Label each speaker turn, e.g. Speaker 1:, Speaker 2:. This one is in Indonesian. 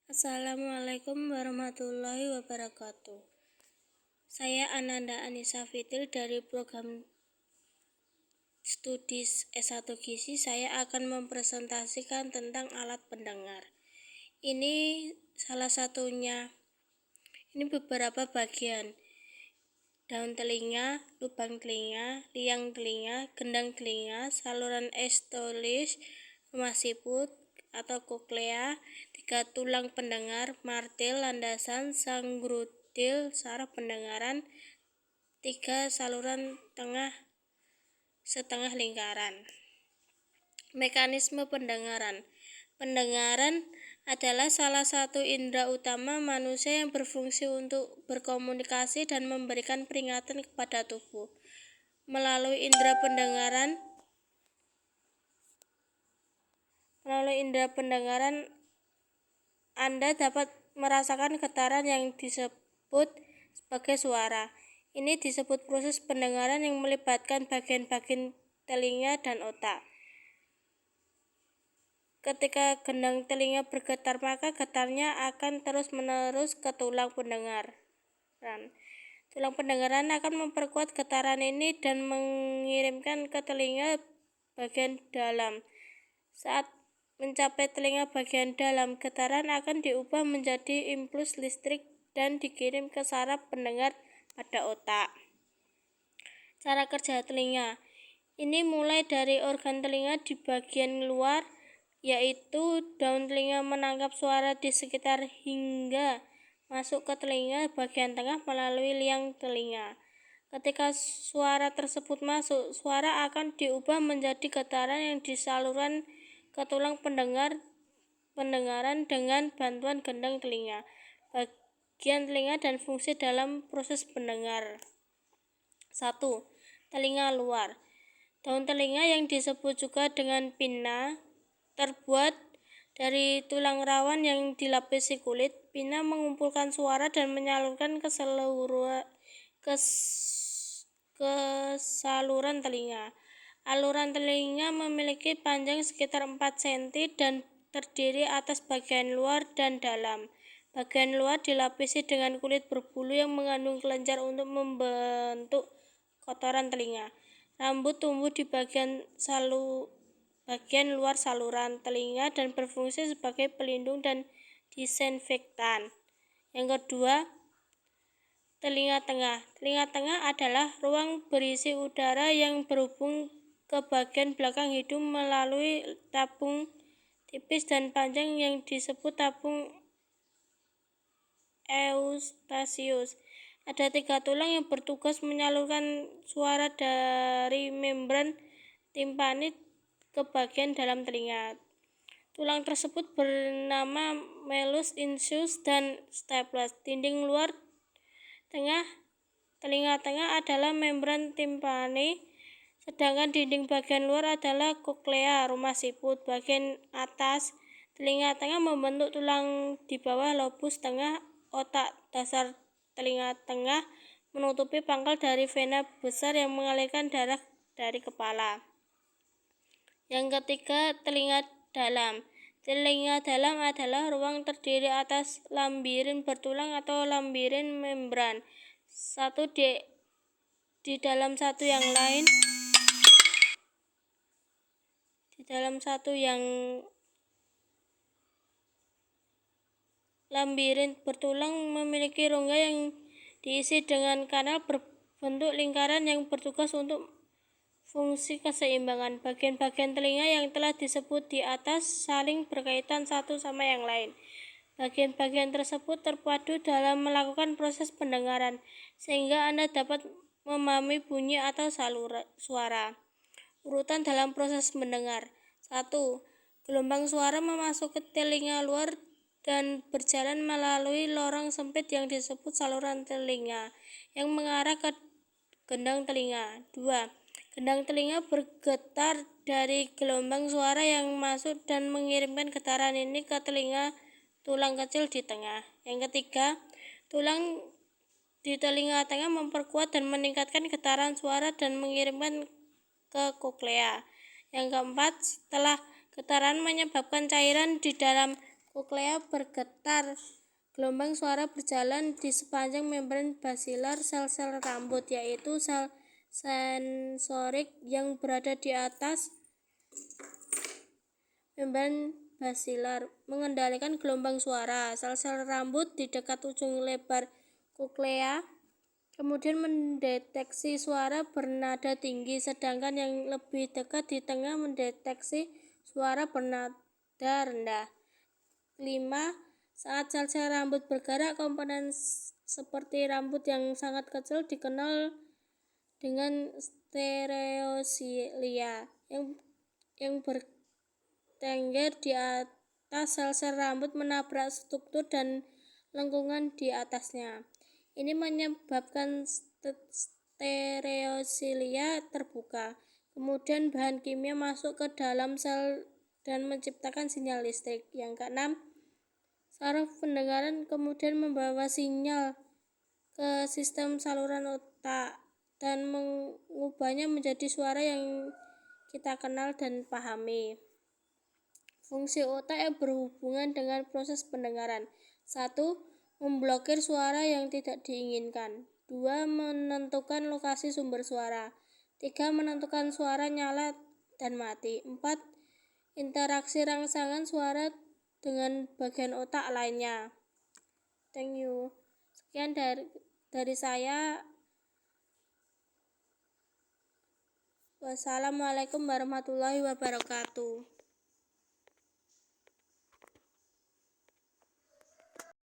Speaker 1: Assalamualaikum warahmatullahi wabarakatuh. Saya Ananda Anissa Fitil dari program studi S1 Gizi. Saya akan mempresentasikan tentang alat pendengar. Ini salah satunya. Ini beberapa bagian: daun telinga, lubang telinga, liang telinga, gendang telinga, saluran estolis, rumah siput atau koklea, 3 tulang pendengar, martil, landasan, sanggrutil, saraf pendengaran, 3 saluran tengah setengah lingkaran. Mekanisme pendengaran. Pendengaran adalah salah satu indera utama manusia yang berfungsi untuk berkomunikasi dan memberikan peringatan kepada tubuh. Melalui indera pendengaran, Anda dapat merasakan getaran yang disebut sebagai suara. Ini disebut proses pendengaran yang melibatkan bagian-bagian telinga dan otak. Ketika gendang telinga bergetar, maka getarnya akan terus-menerus ke tulang pendengaran. Tulang pendengaran akan memperkuat getaran ini dan mengirimkan ke telinga bagian dalam. Saat mencapai telinga bagian dalam, getaran akan diubah menjadi impuls listrik dan dikirim ke saraf pendengar pada otak. Cara kerja telinga. Ini mulai dari organ telinga di bagian luar, yaitu daun telinga menangkap suara di sekitar hingga masuk ke telinga bagian tengah melalui liang telinga. Ketika suara tersebut masuk, suara akan diubah menjadi getaran yang disalurkan ke tulang pendengaran dengan bantuan gendang telinga, bagian telinga dan fungsi dalam proses pendengar. 1. Telinga luar. Daun telinga yang disebut juga dengan pinna terbuat dari tulang rawan yang dilapisi kulit. Pinna mengumpulkan suara dan menyalurkan ke saluran telinga. Aluran telinga memiliki panjang sekitar 4 cm dan terdiri atas bagian luar dan dalam. Bagian luar dilapisi dengan kulit berbulu yang mengandung kelenjar untuk membentuk kotoran telinga. Rambut tumbuh di bagian luar saluran telinga dan berfungsi sebagai pelindung dan disinfektan. Yang kedua, telinga tengah. Telinga tengah adalah ruang berisi udara yang berhubung ke bagian belakang hidung melalui tabung tipis dan panjang yang disebut tabung eustasius. Ada 3 tulang yang bertugas menyalurkan suara dari membran timpani ke bagian dalam telinga. Tulang tersebut bernama malleus, incus, dan stapes. Dinding luar telinga tengah adalah membran timpani, sedangkan dinding bagian luar adalah koklea, rumah siput. Bagian atas telinga tengah membentuk tulang di bawah lobus tengah otak. Dasar telinga tengah menutupi pangkal dari vena besar yang mengalirkan darah dari kepala. Yang ketiga, telinga dalam. Telinga dalam adalah ruang terdiri atas lambirin bertulang atau lambirin membran, satu di dalam satu yang lain. Lambirin bertulang memiliki rongga yang diisi dengan kanal berbentuk lingkaran yang bertugas untuk fungsi keseimbangan. Bagian-bagian telinga yang telah disebut di atas saling berkaitan satu sama yang lain. Bagian-bagian tersebut terpadu dalam melakukan proses pendengaran, sehingga Anda dapat memahami bunyi atau suara. Urutan dalam proses mendengar. 1. Gelombang suara memasuki telinga luar dan berjalan melalui lorong sempit yang disebut saluran telinga yang mengarah ke gendang telinga. 2. Gendang telinga bergetar dari gelombang suara yang masuk dan mengirimkan getaran ini ke tulang kecil di tengah. Yang ketiga, tulang di telinga tengah memperkuat dan meningkatkan getaran suara dan mengirimkan ke koklea. Yang keempat, setelah getaran menyebabkan cairan di dalam koklea bergetar. Gelombang suara berjalan di sepanjang membran basilar sel-sel rambut, yaitu sel sensorik yang berada di atas membran basilar, mengendalikan gelombang suara. Sel-sel rambut di dekat ujung lebar koklea kemudian mendeteksi suara bernada tinggi, sedangkan yang lebih dekat di tengah mendeteksi suara bernada rendah. 5. Saat sel-sel rambut bergerak, komponen seperti rambut yang sangat kecil dikenal dengan stereosilia yang bertengger di atas sel-sel rambut menabrak struktur dan lengkungan di atasnya. Ini menyebabkan stereosilia terbuka. Kemudian bahan kimia masuk ke dalam sel dan menciptakan sinyal listrik. Yang keenam, saraf pendengaran kemudian membawa sinyal ke sistem saluran otak dan mengubahnya menjadi suara yang kita kenal dan pahami. Fungsi otak yang berhubungan dengan proses pendengaran. 1. Memblokir suara yang tidak diinginkan. 2. Menentukan lokasi sumber suara. 3. Menentukan suara nyala dan mati. 4. Interaksi rangsangan suara dengan bagian otak lainnya. Thank you. Sekian dari saya. Wassalamualaikum warahmatullahi wabarakatuh.